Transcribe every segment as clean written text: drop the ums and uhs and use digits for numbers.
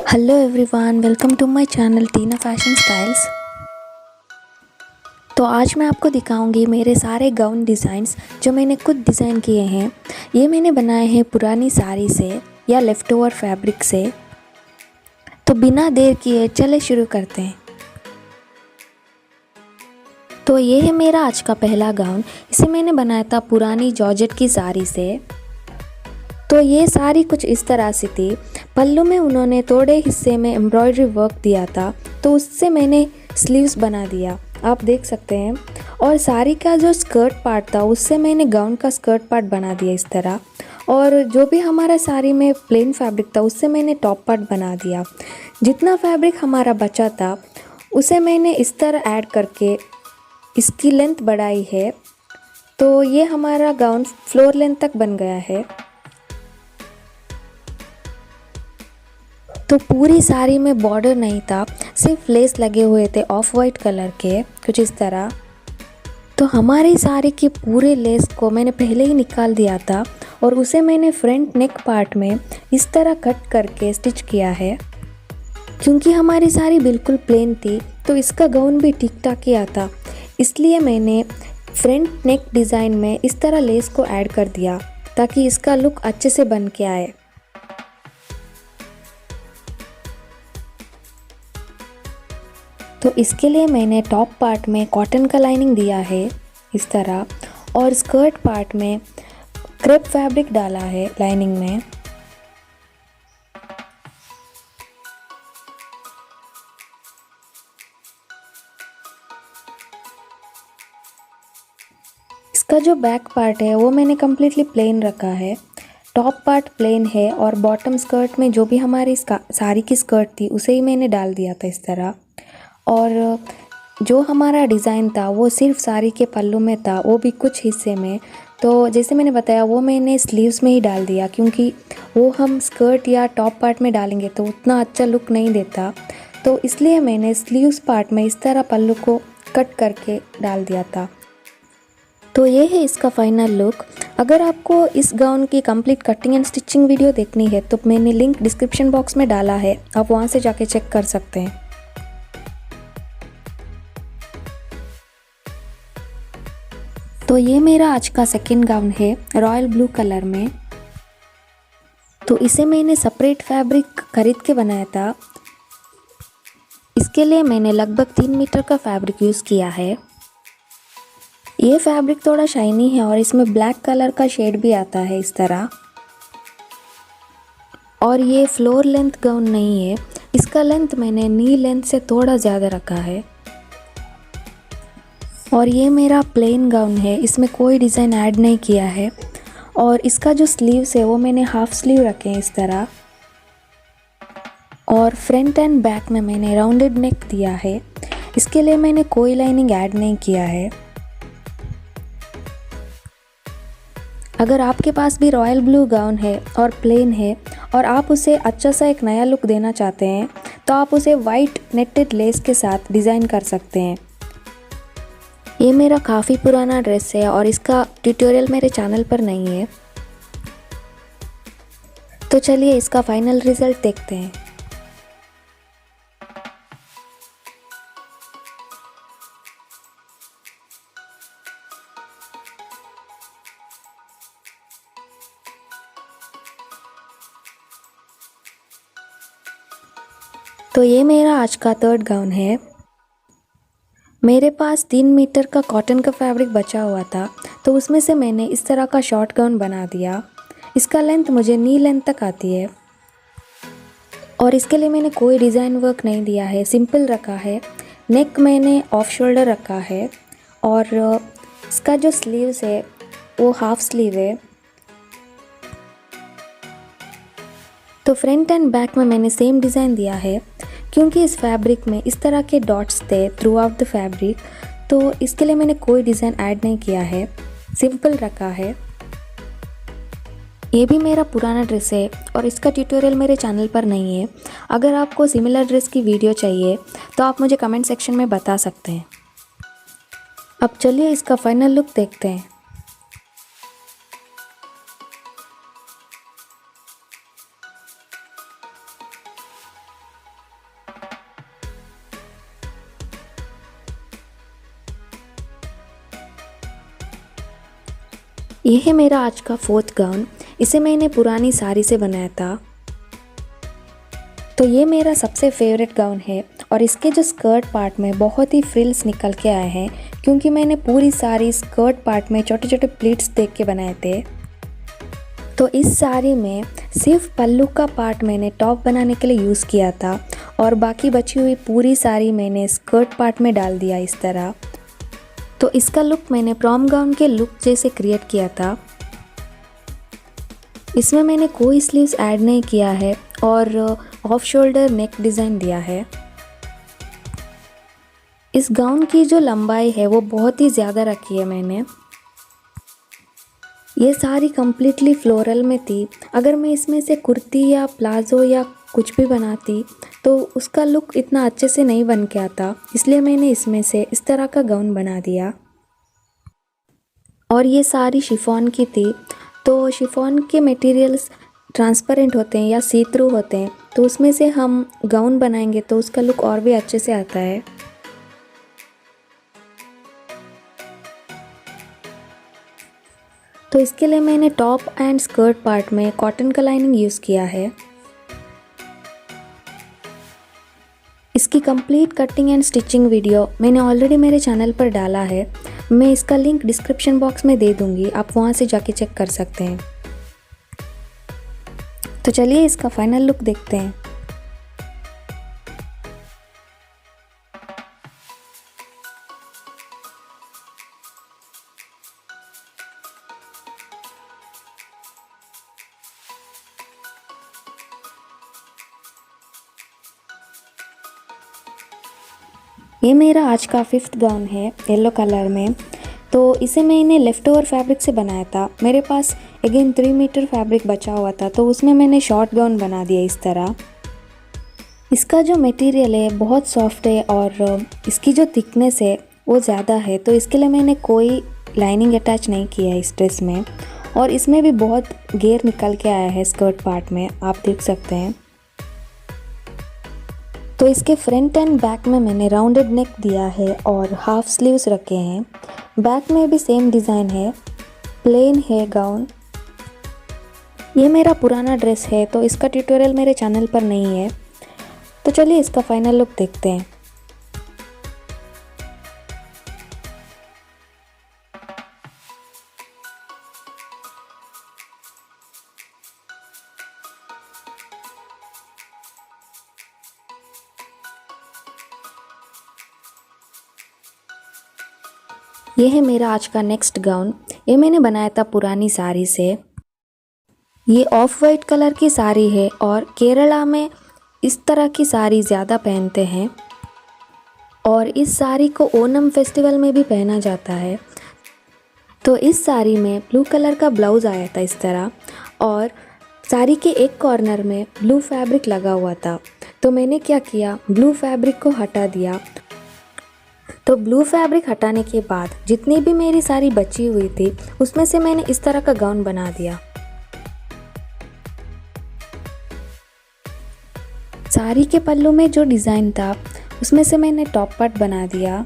Hello everyone, welcome to my channel Tina fashion styles. तो आज मैं आपको दिखाऊंगी मेरे सारे गाउन डिज़ाइंस जो मैंने खुद डिज़ाइन किए हैं। ये मैंने बनाए हैं पुरानी साड़ी से या लेफ़्ट ओवर फैब्रिक से। तो बिना देर किए चले शुरू करते हैं। तो ये है मेरा आज का पहला गाउन। इसे मैंने बनाया था पुरानी जॉर्जेट की साड़ी से। तो ये साड़ी कुछ इस तरह से थी। पल्लू में उन्होंने थोड़े हिस्से में एम्ब्रॉयडरी वर्क दिया था, तो उससे मैंने स्लीव्स बना दिया, आप देख सकते हैं। और साड़ी का जो स्कर्ट पार्ट था उससे मैंने गाउन का स्कर्ट पार्ट बना दिया इस तरह। और जो भी हमारा साड़ी में प्लेन फैब्रिक था उससे मैंने टॉप पार्ट बना दिया। जितना फैब्रिक हमारा बचा था उसे मैंने इस तरह ऐड करके इसकी लेंथ बढ़ाई है। तो ये हमारा गाउन फ्लोर लेंथ तक बन गया है। तो पूरी साड़ी में बॉर्डर नहीं था, सिर्फ लेस लगे हुए थे ऑफ वाइट कलर के, कुछ इस तरह। तो हमारी साड़ी के पूरे लेस को मैंने पहले ही निकाल दिया था और उसे मैंने फ्रंट नेक पार्ट में इस तरह कट करके स्टिच किया है। क्योंकि हमारी साड़ी बिल्कुल प्लेन थी तो इसका गाउन भी ठीक ठाक ही आता, इसलिए मैंने फ्रंट नेक डिज़ाइन में इस तरह लेस को ऐड कर दिया ताकि इसका लुक अच्छे से बन के आए। तो इसके लिए मैंने टॉप पार्ट में कॉटन का लाइनिंग दिया है इस तरह, और स्कर्ट पार्ट में क्रेप फैब्रिक डाला है लाइनिंग में। इसका जो बैक पार्ट है वो मैंने कम्प्लीटली प्लेन रखा है। टॉप पार्ट प्लेन है और बॉटम स्कर्ट में जो भी हमारी साड़ी की स्कर्ट थी उसे ही मैंने डाल दिया था इस तरह। और जो हमारा डिज़ाइन था वो सिर्फ साड़ी के पल्लू में था, वो भी कुछ हिस्से में। तो जैसे मैंने बताया वो मैंने स्लीव्स में ही डाल दिया, क्योंकि वो हम स्कर्ट या टॉप पार्ट में डालेंगे तो उतना अच्छा लुक नहीं देता। तो इसलिए मैंने स्लीव्स पार्ट में इस तरह पल्लू को कट करके डाल दिया था। तो ये है इसका फाइनल लुक। अगर आपको इस गाउन की complete cutting and stitching video देखनी है तो मैंने लिंक डिस्क्रिप्शन बॉक्स में डाला है, आप वहाँ से जाके चेक कर सकते हैं। तो ये मेरा आज का सेकंड गाउन है रॉयल ब्लू कलर में। तो इसे मैंने सेपरेट फैब्रिक खरीद के बनाया था। इसके लिए मैंने लगभग 3 मीटर का फैब्रिक यूज़ किया है। ये फैब्रिक थोड़ा शाइनी है और इसमें ब्लैक कलर का शेड भी आता है इस तरह। और ये फ्लोर लेंथ गाउन नहीं है, इसका लेंथ मैंने नी लेंथ से थोड़ा ज़्यादा रखा है। और ये मेरा प्लेन गाउन है, इसमें कोई डिज़ाइन ऐड नहीं किया है। और इसका जो स्लीव्स है वो मैंने हाफ स्लीव रखे हैं इस तरह। और फ्रंट एंड बैक में मैंने राउंडेड नेक दिया है, इसके लिए मैंने कोई लाइनिंग ऐड नहीं किया है। अगर आपके पास भी रॉयल ब्लू गाउन है और प्लेन है और आप उसे अच्छा सा एक नया लुक देना चाहते हैं तो आप उसे वाइट नेटेड लेस के साथ डिज़ाइन कर सकते हैं। ये मेरा काफ़ी पुराना ड्रेस है और इसका ट्यूटोरियल मेरे चैनल पर नहीं है। तो चलिए इसका फाइनल रिजल्ट देखते हैं। तो ये मेरा आज का थर्ड गाउन है। मेरे पास 3 मीटर का कॉटन का फैब्रिक बचा हुआ था, तो उसमें से मैंने इस तरह का शॉर्ट गाउन बना दिया। इसका लेंथ मुझे नी लेंथ तक आती है और इसके लिए मैंने कोई डिज़ाइन वर्क नहीं दिया है, सिंपल रखा है। नेक मैंने ऑफ शोल्डर रखा है और इसका जो स्लीव्स है वो हाफ स्लीव है। तो फ्रंट एंड बैक में मैंने सेम डिज़ाइन दिया है, क्योंकि इस फैब्रिक में इस तरह के डॉट्स थे थ्रू आउट द फैब्रिक, तो इसके लिए मैंने कोई डिज़ाइन ऐड नहीं किया है, सिंपल रखा है। ये भी मेरा पुराना ड्रेस है और इसका ट्यूटोरियल मेरे चैनल पर नहीं है। अगर आपको सिमिलर ड्रेस की वीडियो चाहिए तो आप मुझे कमेंट सेक्शन में बता सकते हैं। अब चलिए इसका फाइनल लुक देखते हैं। ये है मेरा आज का 4th गाउन। इसे मैंने पुरानी साड़ी से बनाया था। तो ये मेरा सबसे फेवरेट गाउन है और इसके जो स्कर्ट पार्ट में बहुत ही फ्रिल्स निकल के आए हैं, क्योंकि मैंने पूरी साड़ी स्कर्ट पार्ट में छोटे छोटे प्लीट्स देख के बनाए थे। तो इस साड़ी में सिर्फ पल्लू का पार्ट मैंने टॉप बनाने के लिए यूज़ किया था और बाकी बची हुई पूरी साड़ी मैंने स्कर्ट पार्ट में डाल दिया इस तरह। तो इसका लुक मैंने प्रॉम गाउन के लुक जैसे क्रिएट किया था। इसमें मैंने कोई स्लीव्स ऐड नहीं किया है और ऑफ शोल्डर नेक डिज़ाइन दिया है। इस गाउन की जो लंबाई है वो बहुत ही ज़्यादा रखी है मैंने। ये साड़ी कम्प्लीटली फ्लोरल में थी। अगर मैं इसमें से कुर्ती या प्लाजो या कुछ भी बनाती तो उसका लुक इतना अच्छे से नहीं बन के आता, इसलिए मैंने इसमें से इस तरह का गाउन बना दिया। और ये साड़ी शिफॉन की थी। तो शिफॉन के मटेरियल्स ट्रांसपेरेंट होते हैं या सी थ्रू होते हैं, तो उसमें से हम गाउन बनाएंगे तो उसका लुक और भी अच्छे से आता है। तो इसके लिए मैंने टॉप एंड स्कर्ट पार्ट में कॉटन का लाइनिंग यूज़ किया है। इसकी complete cutting and stitching video मैंने ऑलरेडी मेरे चैनल पर डाला है। मैं इसका लिंक डिस्क्रिप्शन बॉक्स में दे दूँगी, आप वहाँ से जाके चेक कर सकते हैं। तो चलिए इसका फाइनल लुक देखते हैं। ये मेरा आज का 5th गाउन है येलो कलर में। तो इसे मैंने लेफ़्ट ओवर फैब्रिक से बनाया था। मेरे पास अगेन 3 मीटर फैब्रिक बचा हुआ था, तो उसमें मैंने शॉर्ट गाउन बना दिया इस तरह। इसका जो मटेरियल है बहुत सॉफ्ट है और इसकी जो थिकनेस है वो ज़्यादा है, तो इसके लिए मैंने कोई लाइनिंग अटैच नहीं किया है इस ड्रेस में। और इसमें भी बहुत घेर निकल के आया है स्कर्ट पार्ट में, आप देख सकते हैं। तो इसके फ्रंट एंड बैक में मैंने राउंडेड नेक दिया है और हाफ स्लीव्स रखे हैं। बैक में भी सेम डिज़ाइन है, प्लेन है गाउन। ये मेरा पुराना ड्रेस है तो इसका ट्यूटोरियल मेरे चैनल पर नहीं है। तो चलिए इसका फाइनल लुक देखते हैं। ये है मेरा आज का नेक्स्ट गाउन। ये मैंने बनाया था पुरानी साड़ी से। ये ऑफ वाइट कलर की साड़ी है और केरला में इस तरह की साड़ी ज़्यादा पहनते हैं और इस साड़ी को ओनम फेस्टिवल में भी पहना जाता है। तो इस साड़ी में ब्लू कलर का ब्लाउज़ आया था इस तरह और साड़ी के एक कॉर्नर में ब्लू फैब्रिक लगा हुआ था। तो मैंने क्या किया, ब्लू फैब्रिक को हटा दिया। तो ब्लू फैब्रिक हटाने के बाद जितनी भी मेरी साड़ी बची हुई थी उसमें से मैंने इस तरह का गाउन बना दिया। साड़ी के पल्लू में जो डिज़ाइन था उसमें से मैंने टॉप पार्ट बना दिया।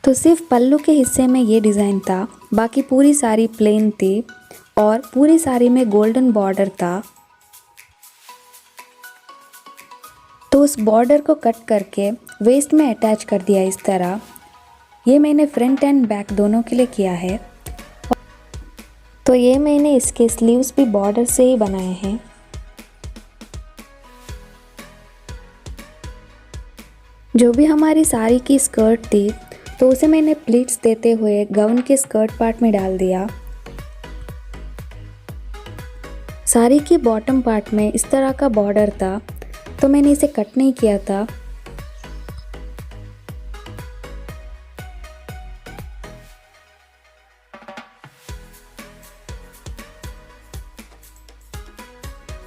तो सिर्फ पल्लू के हिस्से में ये डिज़ाइन था, बाकी पूरी साड़ी प्लेन थी और पूरी साड़ी में गोल्डन बॉर्डर था। तो उस बॉर्डर को कट करके वेस्ट में अटैच कर दिया इस तरह। ये मैंने फ्रंट एंड बैक दोनों के लिए किया है। तो ये मैंने इसके स्लीव्स भी बॉर्डर से ही बनाए हैं। जो भी हमारी साड़ी की स्कर्ट थी तो उसे मैंने प्लीट्स देते हुए गाउन के स्कर्ट पार्ट में डाल दिया। साड़ी की बॉटम पार्ट में इस तरह का बॉर्डर था, तो मैंने इसे कट नहीं किया था।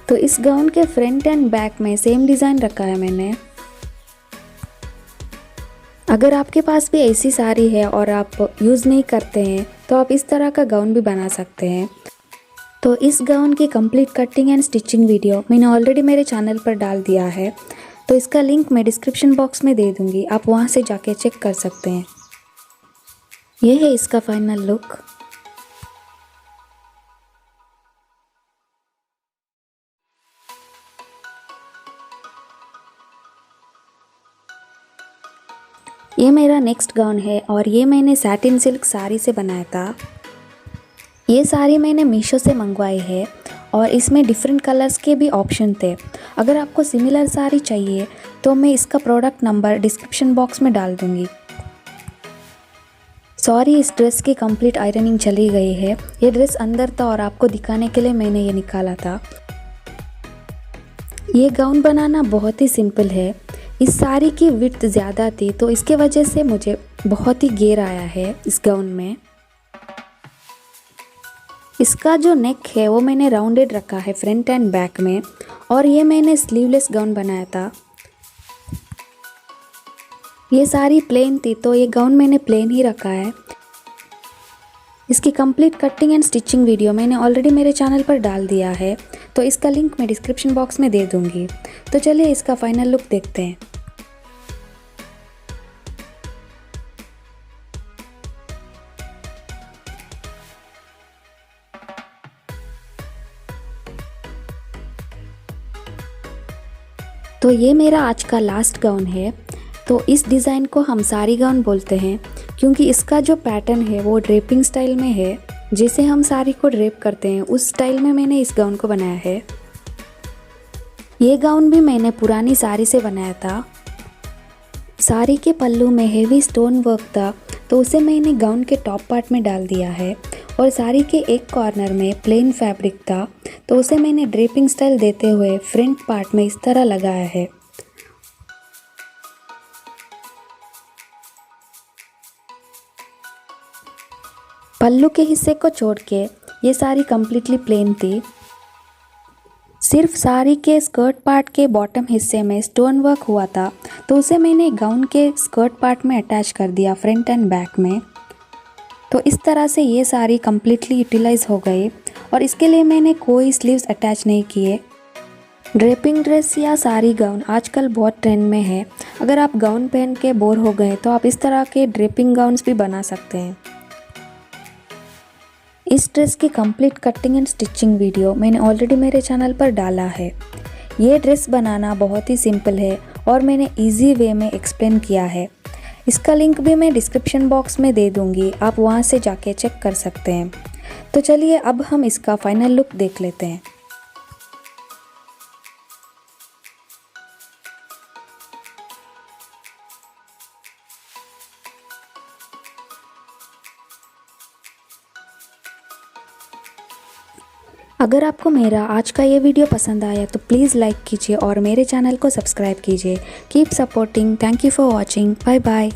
तो इस गाउन के फ्रंट एंड बैक में सेम डिज़ाइन रखा है मैंने। अगर आपके पास भी ऐसी साड़ी है और आप यूज़ नहीं करते हैं तो आप इस तरह का गाउन भी बना सकते हैं। तो इस गाउन की complete cutting and stitching video मैंने ऑलरेडी मेरे चैनल पर डाल दिया है, तो इसका लिंक मैं डिस्क्रिप्शन बॉक्स में दे दूँगी, आप वहाँ से जाके चेक कर सकते हैं। ये है इसका फाइनल लुक। ये मेरा नेक्स्ट गाउन है और ये मैंने सैटिन सिल्क साड़ी से बनाया था। ये साड़ी मैंने मीशो से मंगवाई है और इसमें डिफरेंट कलर्स के भी ऑप्शन थे। अगर आपको सिमिलर साड़ी चाहिए तो मैं इसका प्रोडक्ट नंबर डिस्क्रिप्शन बॉक्स में डाल दूँगी। सॉरी, इस ड्रेस की कंप्लीट आयरनिंग चली गई है। ये ड्रेस अंदर था और आपको दिखाने के लिए मैंने ये निकाला था। ये गाउन बनाना बहुत ही सिंपल है। इस साड़ी की विड्थ ज़्यादा थी तो इसके वजह से मुझे बहुत ही घेर आया है इस गाउन में। इसका जो नेक है वो मैंने राउंडेड रखा है फ्रंट एंड बैक में और ये मैंने स्लीवलेस गाउन बनाया था। ये साड़ी प्लेन थी तो ये गाउन मैंने प्लेन ही रखा है। इसकी complete cutting and stitching video मैंने ऑलरेडी मेरे चैनल पर डाल दिया है, तो इसका लिंक मैं डिस्क्रिप्शन बॉक्स में दे दूँगी। तो चलिए इसका फाइनल लुक देखते हैं। तो ये मेरा आज का लास्ट गाउन है। तो इस डिज़ाइन को हम साड़ी गाउन बोलते हैं क्योंकि इसका जो पैटर्न है वो ड्रेपिंग स्टाइल में है। जैसे हम साड़ी को ड्रेप करते हैं उस स्टाइल में मैंने इस गाउन को बनाया है। ये गाउन भी मैंने पुरानी साड़ी से बनाया था। साड़ी के पल्लू में हेवी स्टोन वर्क था तो उसे मैंने गाउन के टॉप पार्ट में डाल दिया है और साड़ी के एक कॉर्नर में प्लेन फैब्रिक था तो उसे मैंने ड्रेपिंग स्टाइल देते हुए फ्रंट पार्ट में इस तरह लगाया है। पल्लू के हिस्से को छोड़ के ये साड़ी कम्प्लीटली प्लेन थी। सिर्फ साड़ी के स्कर्ट पार्ट के बॉटम हिस्से में स्टोन वर्क हुआ था तो उसे मैंने गाउन के स्कर्ट पार्ट में अटैच कर दिया फ्रंट एंड बैक में। तो इस तरह से ये साड़ी कम्प्लीटली यूटिलाइज हो गई और इसके लिए मैंने कोई स्लीव्स अटैच नहीं किए। ड्रेपिंग ड्रेस या साड़ी गाउन आजकल बहुत ट्रेंड में है। अगर आप गाउन पहन के बोर हो गए तो आप इस तरह के ड्रेपिंग गाउन्स भी बना सकते हैं। इस ड्रेस की complete cutting and stitching video मैंने ऑलरेडी मेरे चैनल पर डाला है। ये ड्रेस बनाना बहुत ही सिंपल है और मैंने इजी वे में एक्सप्लेन किया है। इसका लिंक भी मैं डिस्क्रिप्शन बॉक्स में दे दूँगी, आप वहाँ से जाके चेक कर सकते हैं। तो चलिए अब हम इसका फाइनल लुक देख लेते हैं। अगर आपको मेरा आज का ये वीडियो पसंद आया तो प्लीज़ लाइक कीजिए और मेरे चैनल को सब्सक्राइब कीजिए। Keep supporting. Thank you for watching. Bye bye.